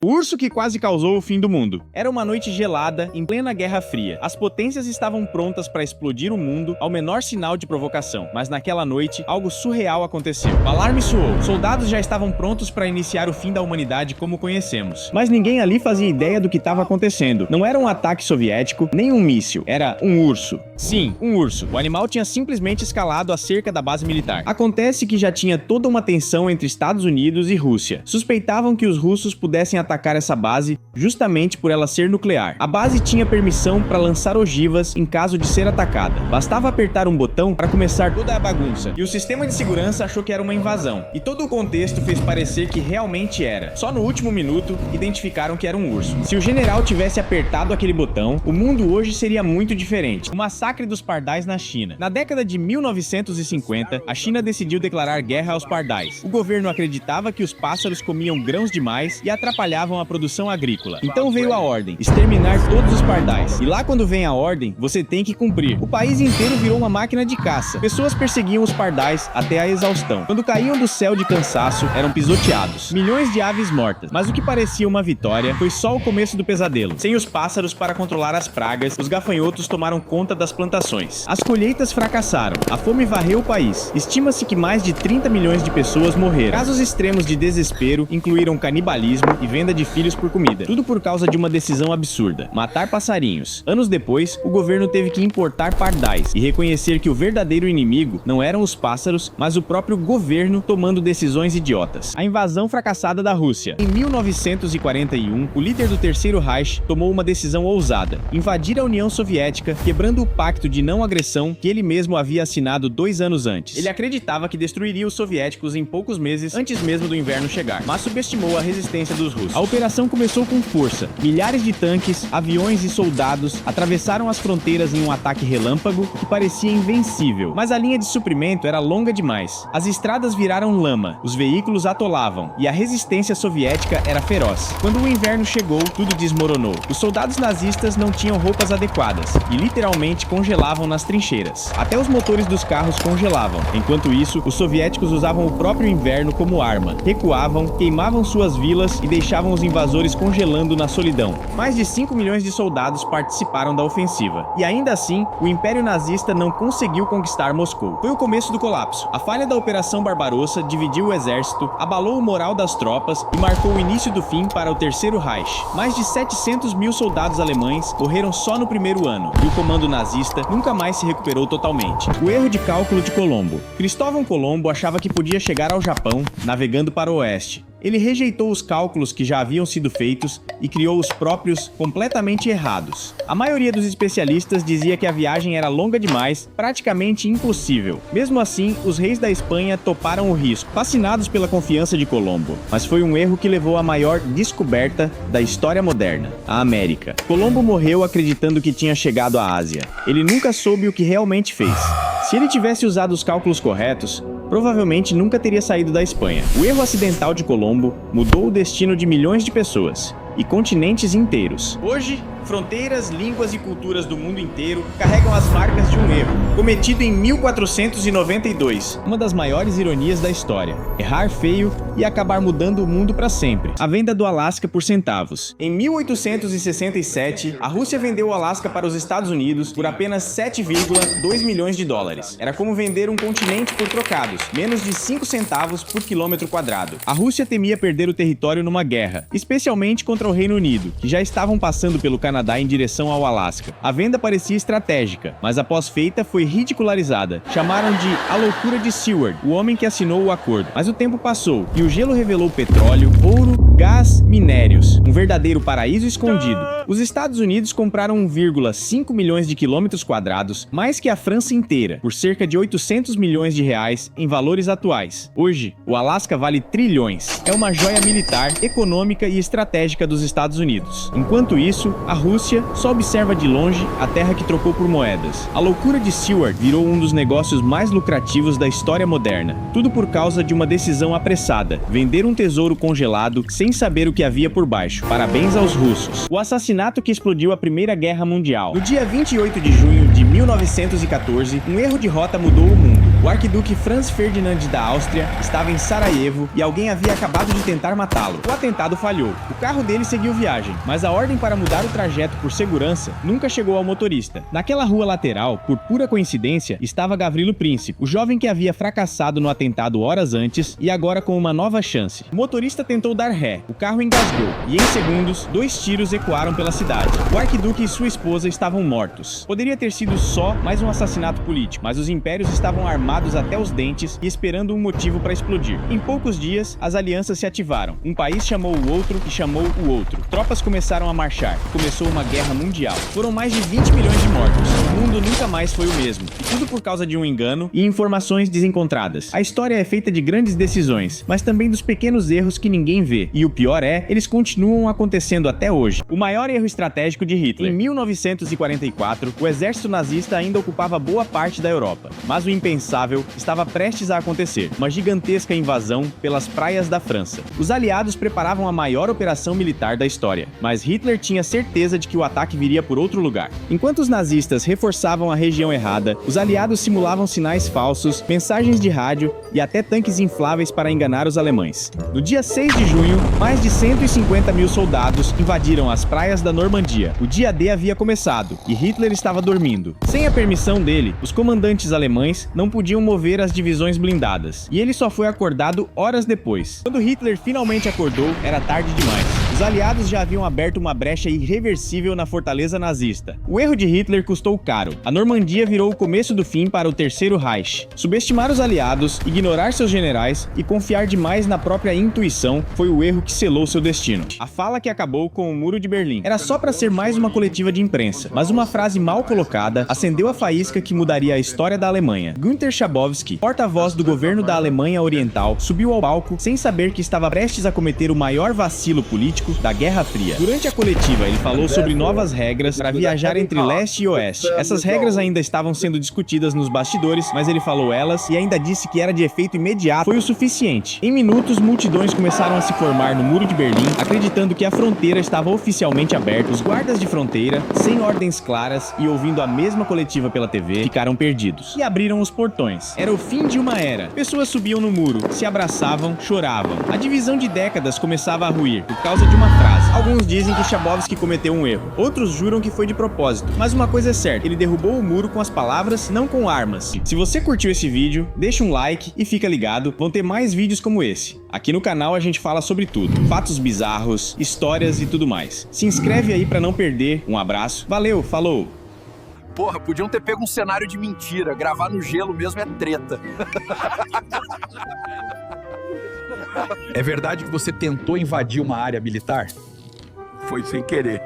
O urso que quase causou o fim do mundo. Era uma noite gelada, em plena Guerra Fria. As potências estavam prontas para explodir o mundo ao menor sinal de provocação. Mas naquela noite, algo surreal aconteceu. O alarme soou. Soldados já estavam prontos para iniciar o fim da humanidade como conhecemos. Mas ninguém ali fazia ideia do que estava acontecendo. Não era um ataque soviético, nem um míssil. Era um urso. Sim, um urso. O animal tinha simplesmente escalado a cerca da base militar. Acontece que já tinha toda uma tensão entre Estados Unidos e Rússia. Suspeitavam que os russos pudessem atacar essa base justamente por ela ser nuclear. A base tinha permissão para lançar ogivas em caso de ser atacada. Bastava apertar um botão para começar toda a bagunça. E o sistema de segurança achou que era uma invasão. E todo o contexto fez parecer que realmente era. Só no último minuto, identificaram que era um urso. Se o general tivesse apertado aquele botão, o mundo hoje seria muito diferente. O massacre dos pardais na China. Na década de 1950, a China decidiu declarar guerra aos pardais. O governo acreditava que os pássaros comiam grãos demais e atrapalhavam a produção agrícola. Então veio a ordem: exterminar todos os pardais. E lá quando vem a ordem, você tem que cumprir. O país inteiro virou uma máquina de caça. Pessoas perseguiam os pardais até a exaustão. Quando caíam do céu de cansaço, eram pisoteados. Milhões de aves mortas. Mas o que parecia uma vitória foi só o começo do pesadelo. Sem os pássaros para controlar as pragas, os gafanhotos tomaram conta das plantações. As colheitas fracassaram. A fome varreu o país. Estima-se que mais de 30 milhões de pessoas morreram. Casos extremos de desespero incluíram canibalismo e venda de filhos por comida. Tudo por causa de uma decisão absurda: matar passarinhos. Anos depois, o governo teve que importar pardais e reconhecer que o verdadeiro inimigo não eram os pássaros, mas o próprio governo tomando decisões idiotas. A invasão fracassada da Rússia. Em 1941, o líder do Terceiro Reich tomou uma decisão ousada: invadir a União Soviética, quebrando o pacto de não agressão que ele mesmo havia assinado 2 anos antes. Ele acreditava que destruiria os soviéticos em poucos meses antes mesmo do inverno chegar, mas subestimou a resistência dos russos. A operação começou com força. Milhares de tanques, aviões e soldados atravessaram as fronteiras em um ataque relâmpago que parecia invencível. Mas a linha de suprimento era longa demais. As estradas viraram lama, os veículos atolavam e a resistência soviética era feroz. Quando o inverno chegou, tudo desmoronou. Os soldados nazistas não tinham roupas adequadas e literalmente congelavam nas trincheiras. Até os motores dos carros congelavam. Enquanto isso, os soviéticos usavam o próprio inverno como arma. Recuavam, queimavam suas vilas e deixavam os invasores congelando na solidão. Mais de 5 milhões de soldados participaram da ofensiva. E ainda assim, o Império Nazista não conseguiu conquistar Moscou. Foi o começo do colapso. A falha da Operação Barbarossa dividiu o exército, abalou o moral das tropas e marcou o início do fim para o Terceiro Reich. Mais de 700 mil soldados alemães morreram só no primeiro ano, e o comando nazista nunca mais se recuperou totalmente. O erro de cálculo de Colombo. Cristóvão Colombo achava que podia chegar ao Japão navegando para o oeste. Ele rejeitou os cálculos que já haviam sido feitos e criou os próprios completamente errados. A maioria dos especialistas dizia que a viagem era longa demais, praticamente impossível. Mesmo assim, os reis da Espanha toparam o risco, fascinados pela confiança de Colombo. Mas foi um erro que levou à maior descoberta da história moderna: a América. Colombo morreu acreditando que tinha chegado à Ásia. Ele nunca soube o que realmente fez. Se ele tivesse usado os cálculos corretos, provavelmente nunca teria saído da Espanha. O erro acidental de Colombo mudou o destino de milhões de pessoas e continentes inteiros. Hoje, fronteiras, línguas e culturas do mundo inteiro carregam as marcas de um erro, cometido em 1492. Uma das maiores ironias da história: errar feio e acabar mudando o mundo para sempre. A venda do Alasca por centavos. Em 1867, a Rússia vendeu o Alasca para os Estados Unidos por apenas 7,2 milhões de dólares. Era como vender um continente por trocados, menos de 5 centavos por quilômetro quadrado. A Rússia temia perder o território numa guerra, especialmente contra o Reino Unido, que já estavam passando pelo Canadá em direção ao Alasca. A venda parecia estratégica, mas após feita foi ridicularizada. Chamaram de a loucura de Seward, o homem que assinou o acordo. Mas o tempo passou e o gelo revelou petróleo, ouro, gás, minérios. Um verdadeiro paraíso escondido. Os Estados Unidos compraram 1,5 milhões de quilômetros quadrados, mais que a França inteira, por cerca de 800 milhões de reais em valores atuais. Hoje, o Alasca vale trilhões. É uma joia militar, econômica e estratégica dos Estados Unidos. Enquanto isso, a Rússia só observa de longe a terra que trocou por moedas. A loucura de Seward virou um dos negócios mais lucrativos da história moderna. Tudo por causa de uma decisão apressada: vender um tesouro congelado sem saber o que havia por baixo. Parabéns aos russos. O assassinato que explodiu a Primeira Guerra Mundial. No dia 28 de junho de 1914, um erro de rota mudou o mundo. O arquiduque Franz Ferdinand da Áustria estava em Sarajevo e alguém havia acabado de tentar matá-lo. O atentado falhou. O carro dele seguiu viagem, mas a ordem para mudar o trajeto por segurança nunca chegou ao motorista. Naquela rua lateral, por pura coincidência, estava Gavrilo Princip, o jovem que havia fracassado no atentado horas antes e agora com uma nova chance. O motorista tentou dar ré, o carro engasgou e em segundos, 2 tiros ecoaram pela cidade. O arquiduque e sua esposa estavam mortos. Poderia ter sido só mais um assassinato político, mas os impérios estavam armados até os dentes e esperando um motivo para explodir. Em poucos dias, as alianças se ativaram. Um país chamou o outro e chamou o outro. Tropas começaram a marchar. Começou uma guerra mundial. Foram mais de 20 milhões de mortos. O mundo nunca mais foi o mesmo. E tudo por causa de um engano e informações desencontradas. A história é feita de grandes decisões, mas também dos pequenos erros que ninguém vê. E o pior é, eles continuam acontecendo até hoje. O maior erro estratégico de Hitler. Em 1944, o exército nazista ainda ocupava boa parte da Europa. Mas o impensável estava prestes a acontecer. Uma gigantesca invasão pelas praias da França. Os aliados preparavam a maior operação militar da história, mas Hitler tinha certeza de que o ataque viria por outro lugar. Enquanto os nazistas reforçavam a região errada, os aliados simulavam sinais falsos, mensagens de rádio e até tanques infláveis para enganar os alemães. No dia 6 de junho, mais de 150 mil soldados invadiram as praias da Normandia. O dia D havia começado e Hitler estava dormindo. Sem a permissão dele, os comandantes alemães não podiam mover as divisões blindadas, e ele só foi acordado horas depois. Quando Hitler finalmente acordou, era tarde demais. Os aliados já haviam aberto uma brecha irreversível na fortaleza nazista. O erro de Hitler custou caro. A Normandia virou o começo do fim para o Terceiro Reich. Subestimar os aliados, ignorar seus generais e confiar demais na própria intuição foi o erro que selou seu destino. A fala que acabou com o Muro de Berlim era só para ser mais uma coletiva de imprensa, mas uma frase mal colocada acendeu a faísca que mudaria a história da Alemanha. Günter Schabowski, porta-voz do governo da Alemanha Oriental, subiu ao palco sem saber que estava prestes a cometer o maior vacilo político da Guerra Fria. Durante a coletiva, ele falou sobre novas regras para viajar entre leste e oeste. Essas regras ainda estavam sendo discutidas nos bastidores, mas ele falou elas e ainda disse que era de efeito imediato. Foi o suficiente. Em minutos, multidões começaram a se formar no Muro de Berlim, acreditando que a fronteira estava oficialmente aberta. Os guardas de fronteira, sem ordens claras e ouvindo a mesma coletiva pela TV, ficaram perdidos e abriram os portões. Era o fim de uma era. Pessoas subiam no muro, se abraçavam, choravam. A divisão de décadas começava a ruir por causa de uma frase. Alguns dizem que Schabowski cometeu um erro. Outros juram que foi de propósito. Mas uma coisa é certa, ele derrubou o muro com as palavras, não com armas. Se você curtiu esse vídeo, deixa um like e fica ligado, vão ter mais vídeos como esse. Aqui no canal a gente fala sobre tudo. Fatos bizarros, histórias e tudo mais. Se inscreve aí pra não perder. Um abraço. Valeu, falou! Porra, podiam ter pego um cenário de mentira. Gravar no gelo mesmo é treta. É verdade que você tentou invadir uma área militar? Foi sem querer.